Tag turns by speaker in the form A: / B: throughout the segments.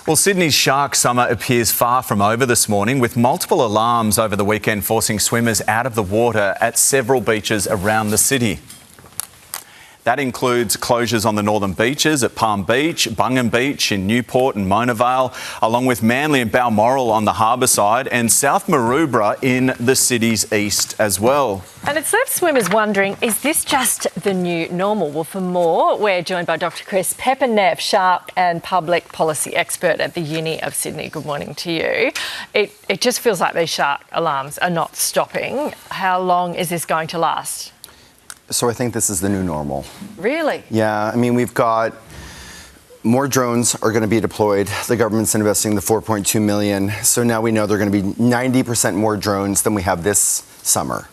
A: Well, Sydney's shark summer appears far from over this morning, with multiple alarms over the weekend forcing swimmers out of the water at several beaches around the city. That includes closures on the northern beaches at Palm Beach, Bungan Beach in Newport and Mona Vale, along with Manly and Balmoral on the harbour side, and South Maroubra in the city's east as well.
B: And it's left swimmers wondering, is this just the new normal? Well, for more, we're joined by Dr Chris Pepperneff, shark and public policy expert at the Uni of Sydney. Good morning to you. It just feels like these shark alarms are not stopping. How long is this going to last?
C: So I think this is the new normal.
B: Really?
C: Yeah, I mean, we've got more drones are going to be deployed. The government's investing the $4.2 million. So now we know there are going to be 90% more drones than we have this summer.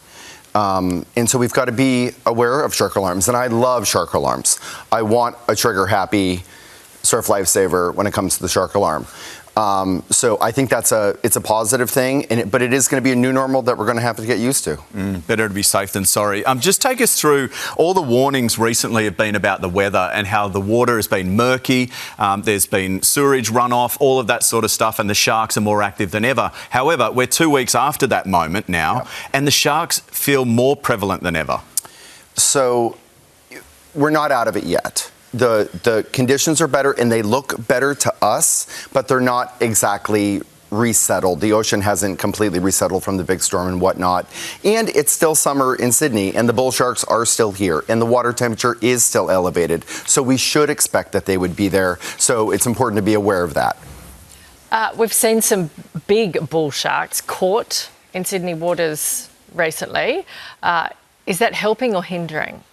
C: And so we've got to be aware of shark alarms. And I love shark alarms. I want a trigger-happy surf lifesaver when it comes to the shark alarm. So I think it's a positive thing, but it is going to be a new normal that we're going to have to get used to.
A: Better to be safe than sorry. Just take us through, all the warnings recently have been about the weather and how the water has been murky, there's been sewerage runoff, all of that sort of stuff, and the sharks are more active than ever. However, we're 2 weeks after that moment now, and the sharks feel more prevalent than ever. So
C: we're not out of it yet. The conditions are better and they look better to us, but they're not exactly resettled. The ocean hasn't completely resettled from the big storm and whatnot. And it's still summer in Sydney and the bull sharks are still here and the water temperature is still elevated. So we should expect that they would be there. So it's important to be aware of that.
B: We've seen some big bull sharks caught in Sydney waters recently. Is that helping or hindering?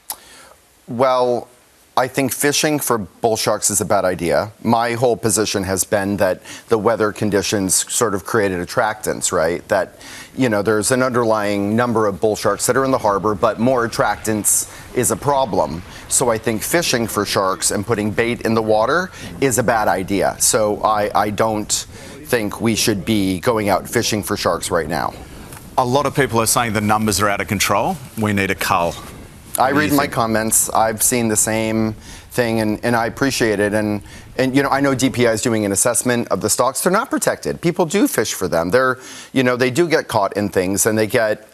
C: Well, I think fishing for bull sharks is a bad idea. My whole position has been that the weather conditions sort of created attractants, right? That, you know, there's an underlying number of bull sharks that are in the harbor, but more attractants is a problem. So I think fishing for sharks and putting bait in the water is a bad idea. So I don't think we should be going out fishing for sharks right now.
A: A lot of people are saying the numbers are out of control. We need a cull.
C: I read my comments. I've seen the same thing, and I appreciate it. And you know, I know DPI is doing an assessment of the stocks. They're not protected. People do fish for them. They're, you know, they do get caught in things, and they get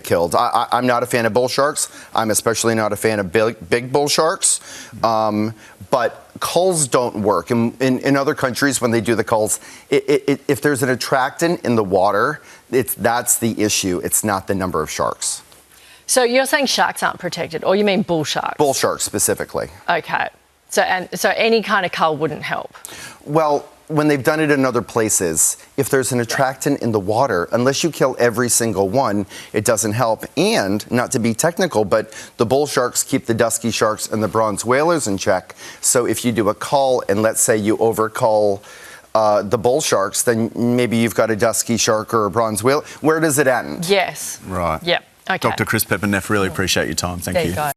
C: killed. I'm not a fan of bull sharks. I'm especially not a fan of big bull sharks. But culls don't work. In other countries, when they do the culls, if there's an attractant in the water, that's the issue. It's not the number of sharks.
B: So you're saying sharks aren't protected, or you mean bull sharks?
C: Bull sharks specifically.
B: Okay. So any kind of cull wouldn't help?
C: Well, when they've done it in other places, if there's an attractant in the water, unless you kill every single one, it doesn't help. And, not to be technical, but the bull sharks keep the dusky sharks and the bronze whalers in check. So if you do a cull, and let's say you overcull the bull sharks, then maybe you've got a dusky shark or a bronze whale. Where does it end?
B: Yes.
A: Right.
B: Yep. Okay.
A: Dr Chris Pepperneff, really appreciate your time. Thank you.
B: There you go.